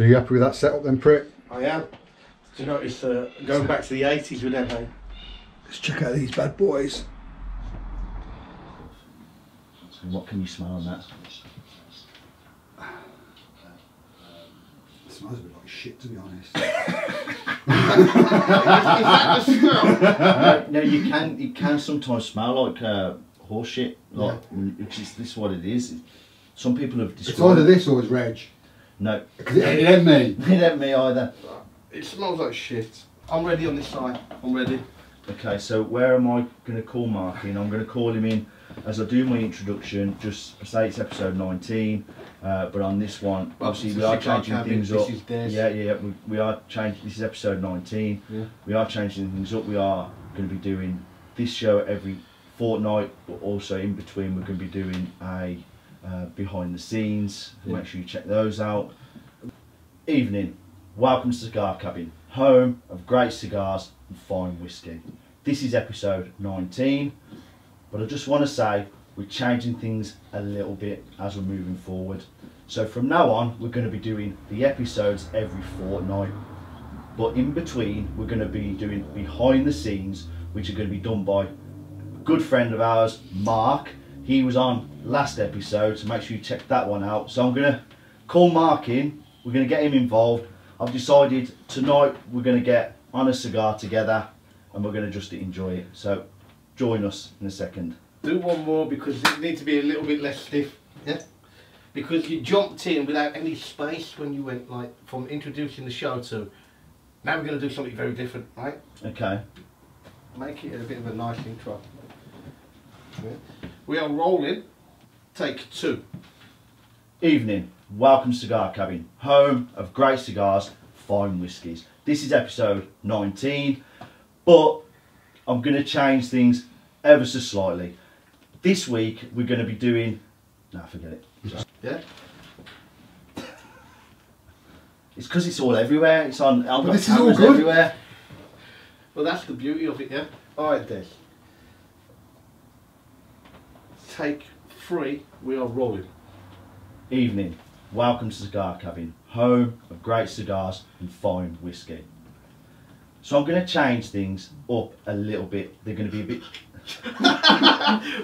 So you happy with that setup then, Prick? I am. Do you notice going back to the 80s with them, mate? Let's check out these bad boys. So what can you smell on that? It smells a bit like shit, to be honest. Is that the smell? No, it can sometimes smell like horse shit, like, which is this what it is. Some people have described. It's either this or it's Reg. No, because it ain't me. It ain't me either. It smells like shit. I'm ready on this side. I'm ready. Okay, so where am I going to call Mark in? I'm going to call him in as I do my introduction. Just say it's episode 19, but on this one, obviously we are changing things up. Yeah. We are changing. This is episode 19. Yeah. We are changing things up. We are going to be doing this show every fortnight, but also in between we're going to be doing a behind the scenes. Yeah. Make sure you check those out. Evening. Welcome to Cigar Cabin, home of great cigars and fine whiskey. This is episode 19, but I just want to say we're changing things a little bit as we're moving forward. So from now on, we're going to be doing the episodes every fortnight, but in between, we're going to be doing behind the scenes, which are going to be done by a good friend of ours, Mark. He was on last episode, so make sure you check that one out. So I'm going to call Mark in, we're going to get him involved. I've decided tonight we're going to get on a cigar together and we're going to just enjoy it. So join us in a second. Do one more because it needs to be a little bit less stiff. Yeah. Because you jumped in without any space when you went like from introducing the show to now we're going to do something very different, right? Okay. Make it a bit of a nice intro. Yeah. We are rolling. Take 2. Evening. Welcome to Cigar Cabin, home of great cigars, fine whiskies. This is episode 19, but I'm going to change things ever so slightly. This week we're going to be doing... No, forget it. Yeah? It's because it's all everywhere. It's on... But this is all good. Everywhere. Well, that's the beauty of it, yeah? Alright, Des. Take 3, we are rolling. Evening. Welcome to Cigar Cabin, home of great cigars and fine whiskey. So I'm going to change things up a little bit. They're going to be a bit...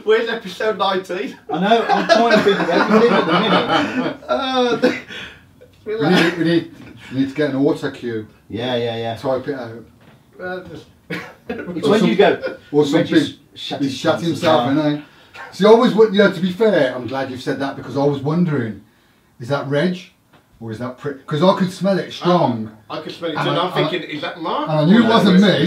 Where's episode 19? I know, I'm trying to think of everything at the minute. We need to get an auto cue. Yeah. Type it out. It's when you go... Or something. He's shut himself, innit? See, I always, to be fair, I'm glad you've said that because I was wondering, is that Reg or is that Prick? Because I could smell it strong. I could smell it too, and I'm thinking, is that Mark? And I knew it wasn't me.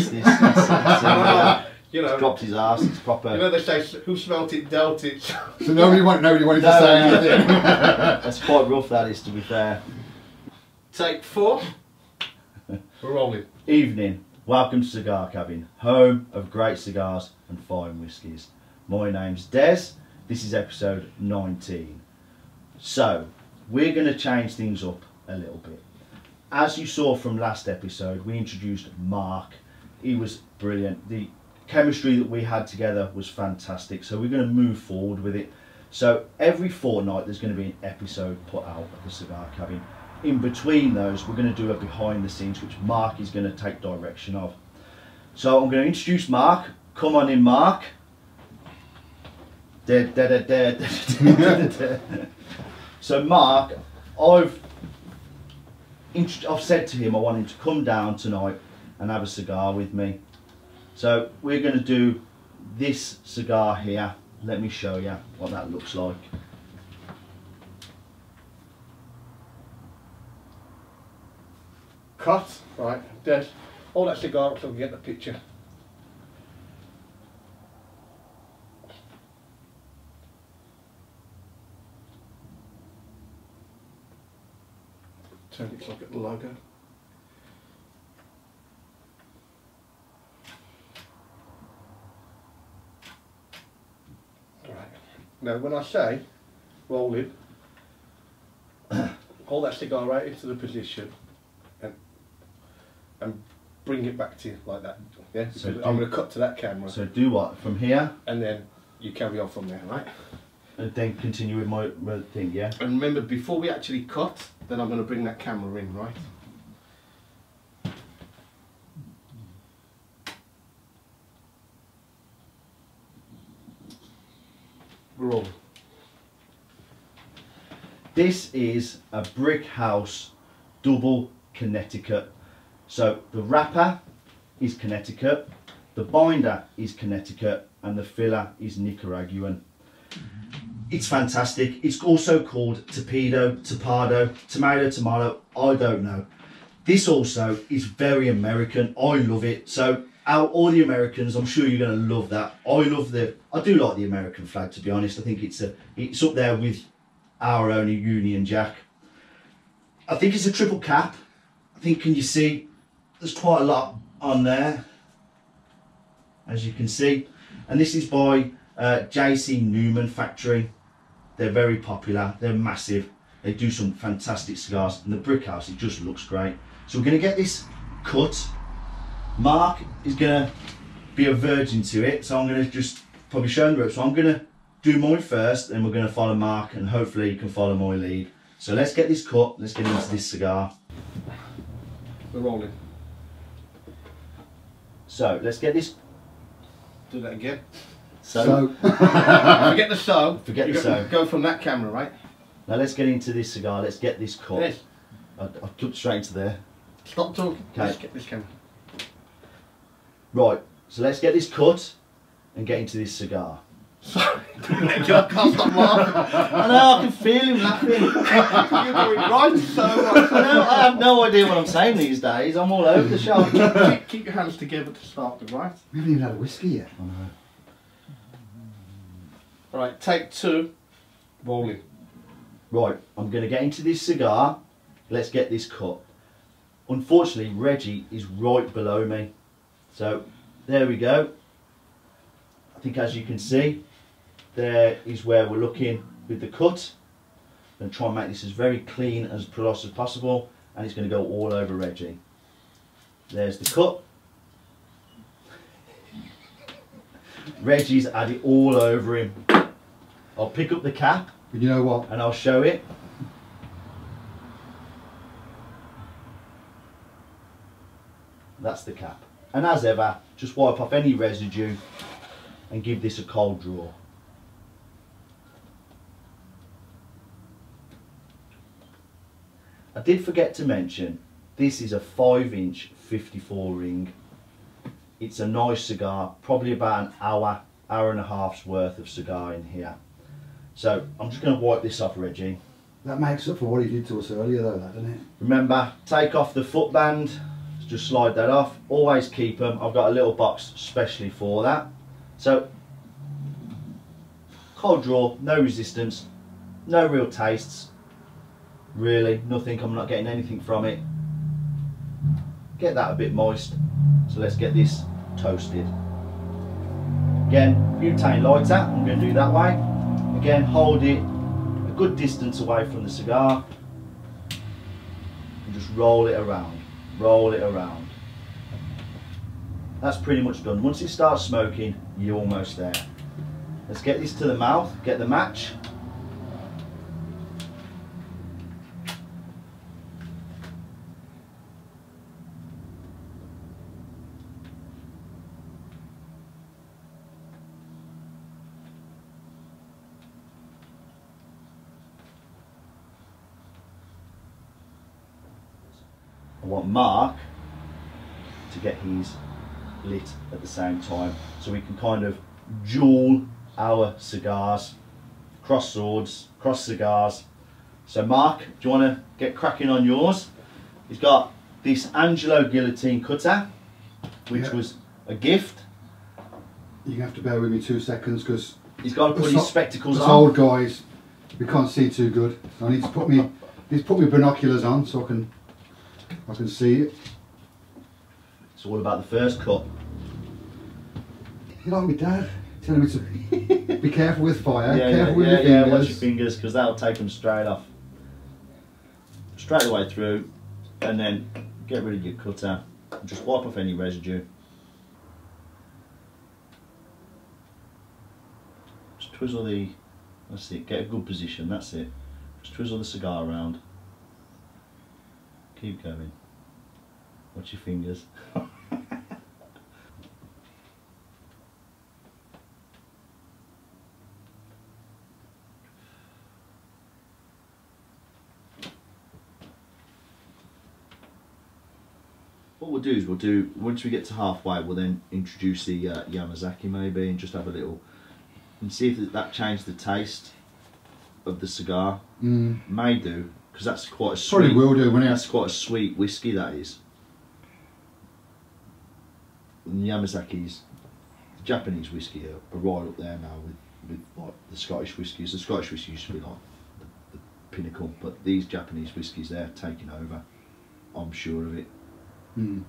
You know, dropped his ass, it's proper. You know they say, who smelt it, dealt it. So nobody wanted to say anything. That's quite rough, that is, to be fair. Take 4. We're rolling. Evening. Welcome to Cigar Cabin, home of great cigars and fine whiskies. My name's Des. This is episode 19. So, we're going to change things up a little bit. As you saw from last episode, we introduced Mark. He was brilliant. The chemistry that we had together was fantastic. So we're going to move forward with it. So every fortnight there's going to be an episode put out of the Cigar Cabin. In between those, we're going to do a behind the scenes, which Mark is going to take direction of. So I'm going to introduce Mark. Come on in, Mark. So Mark, I've said to him I want him to come down tonight and have a cigar with me. So we're going to do this cigar here. Let me show you what that looks like. Cut. Right, Des. Hold that cigar up so we can get the picture. Turn it so I get the logo. Right. Now when I say roll in, hold that cigar right into the position and bring it back to you like that. Yeah. So I'm going to cut to that camera. So do what from here, and then you carry on from there, right? And then continue with my thing, yeah? And remember, before we actually cut, then I'm going to bring that camera in, right? We're all. This is a brick house double Connecticut. So the wrapper is Connecticut, the binder is Connecticut, and the filler is Nicaraguan. It's fantastic. It's also called torpedo, topado, tomato, I don't know. This also is very American. I love it. So all the Americans, I'm sure you're going to love that. I do like the American flag, to be honest. I think it's up there with our own Union Jack. I think it's a triple cap. I think, can you see, there's quite a lot on there, as you can see. And this is by JC Newman Factory. They're very popular, they're massive. They do some fantastic cigars, and the brick house, it just looks great. So we're gonna get this cut. Mark is gonna be a virgin to it, so I'm gonna just probably show him the ropes. So I'm gonna do mine first, and we're gonna follow Mark, and hopefully you can follow my lead. So let's get this cut, let's get into this cigar. We're rolling. So let's get this. Do that again. So. Forget the so. Forget the so. Go from that camera, right? Now let's get into this cigar, let's get this cut. Yes. I'll jump straight into there. Stop talking. Okay. Let's get this camera. Right, so let's get this cut and get into this cigar. Sorry, I can't stop laughing. I know, I can feel him laughing. You're going right so much. I know, I have no idea what I'm saying these days. I'm all over the shop. Keep your hands together to start with, right? We haven't even had a whiskey yet. I know. Alright, take two. Rolling. Right, I'm going to get into this cigar. Let's get this cut. Unfortunately, Reggie is right below me. So, there we go. I think, as you can see, there is where we're looking with the cut. I'm going to try and make this as very clean as possible, and it's going to go all over Reggie. There's the cut. Reggie's had it all over him. I'll pick up the cap. But you know what? And I'll show it. That's the cap. And as ever, just wipe off any residue and give this a cold draw. I did forget to mention, this is a 5-inch 54 ring. It's a nice cigar, probably about an hour and a half's worth of cigar in here. So I'm just going to wipe this off, Reggie. That makes up for what he did to us earlier though, that, doesn't it? Remember, take off the footband, just slide that off. Always keep them. I've got a little box specially for that. So, cold draw, no resistance, no real tastes. Really, nothing, I'm not getting anything from it. Get that a bit moist. So let's get this toasted. Again, butane lighter, I'm going to do that way. Again, hold it a good distance away from the cigar and just roll it around, roll it around. That's pretty much done. Once it starts smoking, you're almost there. Let's get this to the mouth, get the match. I want Mark to get his lit at the same time, so we can kind of duel our cigars, cross swords, cross cigars. So Mark, do you want to get cracking on yours? He's got this Angelo guillotine cutter, which was a gift. You're going to have to bear with me 2 seconds because he's got to put his spectacles on. Us old guys, we can't see too good. So I need to put me binoculars on so I can see it. It's all about the first cut. You like my dad telling me to be careful with fire, Yeah, careful with your yeah, fingers. watch your fingers because that'll take them straight off. Straight the way through, and then get rid of your cutter and just wipe off any residue. Just twizzle the That's it. Get a good position. That's it. Just twizzle the cigar around. Keep going. Watch your fingers. What we'll do is once we get to halfway, we'll then introduce the Yamazaki maybe, and just have a little, and see if that changed the taste of the cigar. May do, because that's quite a sweet. Probably will do, won't it? That's quite a sweet whiskey, that is. And Yamazaki's, the Japanese whiskey are right up there now with like the Scottish whiskies. The Scottish whiskey used to be like the pinnacle, but these Japanese whiskies, they're taking over. I'm sure of it. Do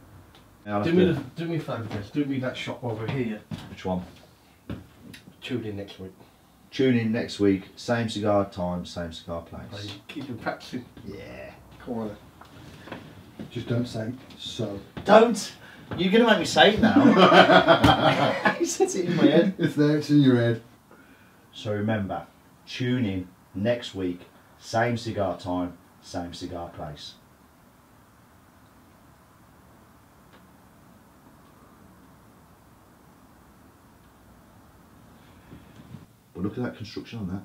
me a favour, guys. Do me that shot over here. Which one? Tune in next week. Tune in next week. Same cigar time, same cigar place. Keep them practicing. Yeah. Come on. Just don't say so. Don't. You're going to make me say it now. He says it in my head. It's there, it's in your head. So remember, tune in next week. Same cigar time, same cigar place. But look at that construction on that.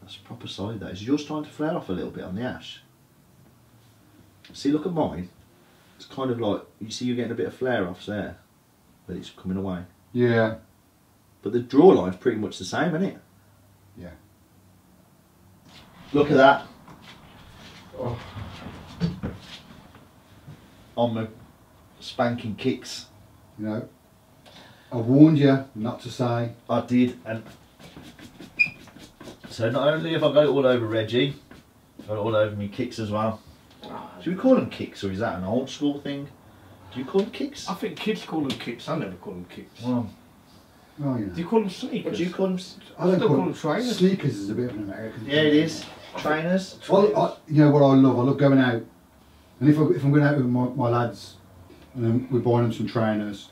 That's proper solid, that is. Yours trying to flare off a little bit on the ash. See, look at mine. It's kind of like, you see you're getting a bit of flare offs there, but it's coming away. Yeah. But the draw line's pretty much the same, isn't it? Yeah. Look at that. Oh. On the spanking kicks. You know, I warned you not to say. I did, and so not only have I got it all over Reggie, I've got it all over me kicks as well. Should we call them kicks, or is that an old school thing? Do you call them kicks? I think kids call them kicks. I never call them kicks. Well, Oh yeah. Do you call them sneakers? what do you call them? I don't still call call them them trainers. Sneakers is a bit of an American Yeah, it is. Trainers. Well, you know what I love going out, and if I'm going out with my lads, and we're buying them some trainers,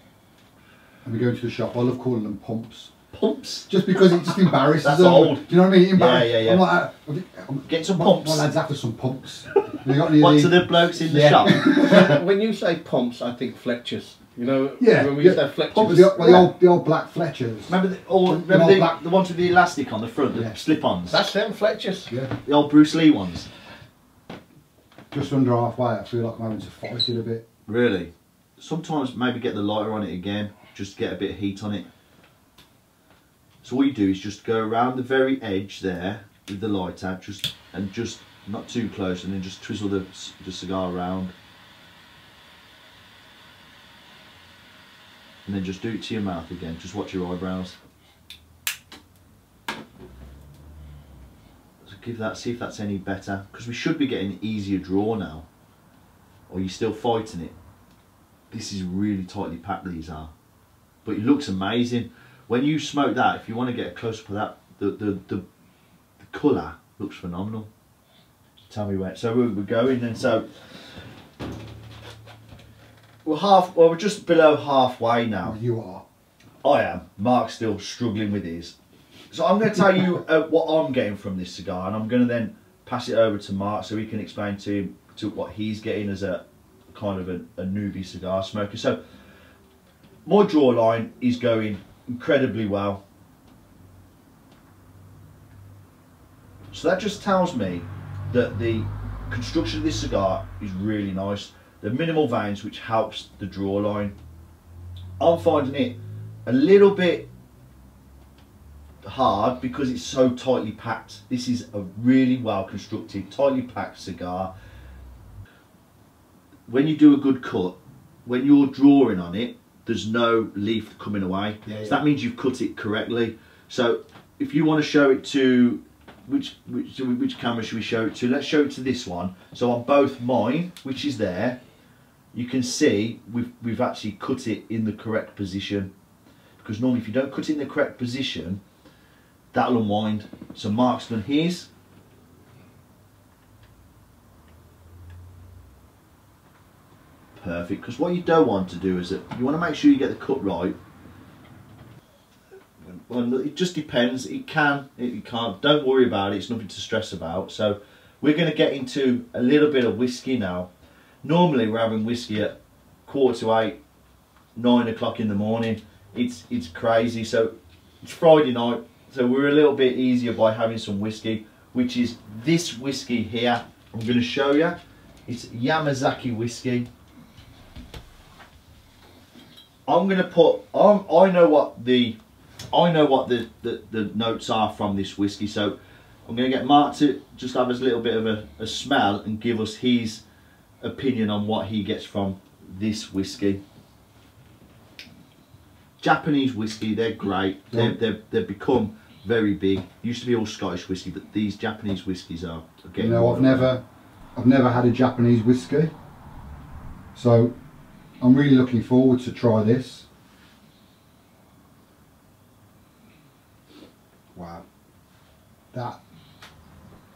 and we go to the shop, I love calling them pumps. Pumps. Just because it just embarrasses That's them. old. Do you know what I mean? Yeah. I'm like, Get some my pumps. lads after some pumps. Have you got any What, of to the- the blokes in the Yeah. shop? When you say pumps, I think Fletchers. You know, Yeah, when we yeah. used to have Fletchers. Pumps, the old black Fletchers. Remember the old black- ones with the elastic on the front, the Yeah. slip-ons? That's them Fletchers. Yeah. The old Bruce Lee ones. Just under halfway, I feel like I'm having to fight it a bit. Really? Sometimes maybe get the lighter on it again, just get a bit of heat on it. So all you do is just go around the very edge there with the lighter, just not too close, and then just twizzle the cigar around. And then just do it to your mouth again, just watch your eyebrows. So give that, see if that's any better, because we should be getting an easier draw now. Or are you still fighting it? This is really tightly packed, these are. But it looks amazing. When you smoke that, if you want to get a close up of that, the colour looks phenomenal. Tell me where. So we're going, and so we're just below halfway now. You are. I am. Mark's still struggling with his. So I'm going to tell you what I'm getting from this cigar, and I'm going to then pass it over to Mark so he can explain to him what he's getting as a kind of a newbie cigar smoker. So my draw line is going incredibly well. So that just tells me that the construction of this cigar is really nice. The minimal veins, which helps the draw line. I'm finding it a little bit hard because it's so tightly packed. This is a really well constructed, tightly packed cigar. When you do a good cut, when you're drawing on it, there's no leaf coming away. Yeah, so that means you've cut it correctly. So if you want to show it to, which camera should we show it to? Let's show it to this one. So on both mine, which is there, you can see we've actually cut it in the correct position. Because normally if you don't cut it in the correct position, that'll unwind. So Mark's done his. Perfect, because what you don't want to do is that you want to make sure you get the cut right. Well, it just depends. It can, it can't. Don't worry about it. It's nothing to stress about. So we're going to get into a little bit of whiskey now. Normally we're having whiskey at 8:15, 9 o'clock in the morning. It's crazy. So it's Friday night. So we're a little bit easier by having some whiskey, which is this whiskey here. I'm going to show you. It's Yamazaki whiskey. I'm going to put. I know what the notes are from this whiskey. So I'm going to get Mark to just have us a little bit of a smell and give us his opinion on what he gets from this whiskey. Japanese whiskey, they're great. They've become very big. Used to be all Scottish whiskey, but these Japanese whiskies are getting. You know, I've never had a Japanese whiskey, so I'm really looking forward to try this. Wow,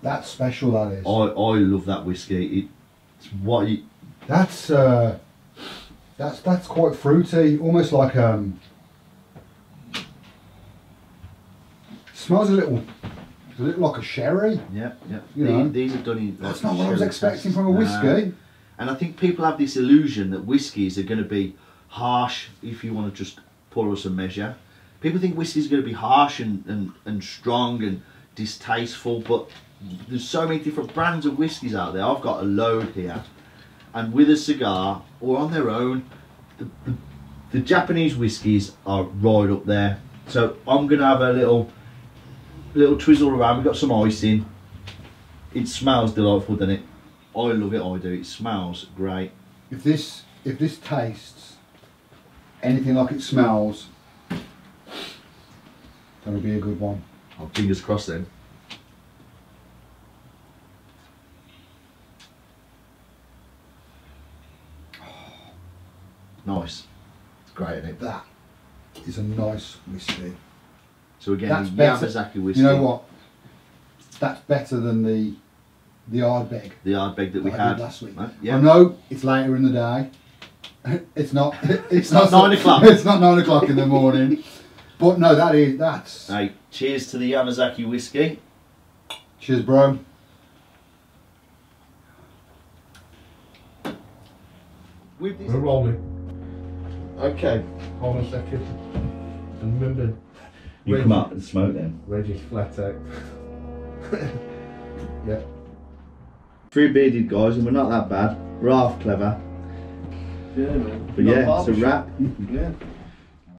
that's special. That is. I love that whiskey. It's what you. That's quite fruity, almost like smells a little like a sherry. Yeah. You know, these are done in. That's not what I was expecting from a whiskey. And I think people have this illusion that whiskies are going to be harsh. If you want to just pour us a measure, people think whiskey is going to be harsh and strong and distasteful. But there's so many different brands of whiskies out there. I've got a load here, and with a cigar or on their own, the Japanese whiskies are right up there. So I'm going to have a little twizzle around. We've got some ice in. It smells delightful, doesn't it? I love it. I do. It smells great. If this tastes anything like it smells, that'll be a good one. Oh, fingers crossed then. Nice. It's great, isn't it? That is a nice whiskey. So again, That's the better. Yamazaki whiskey. You know what? That's better than the Ardbeg. The Ardbeg that we I had did last week. Yeah. I know it's later in the day. It's not. It's not 9 o'clock. It's not 9 o'clock in the morning. But no, that's. Hey, cheers to the Yamazaki whiskey. Cheers, bro. With this. We're rolling. Okay, hold on a second. And remember, You come up and smoke then. Reggie's flat out. Yeah. Three bearded guys, and we're not that bad. We're half clever. Yeah, man. But yeah, it's a wrap. Yeah.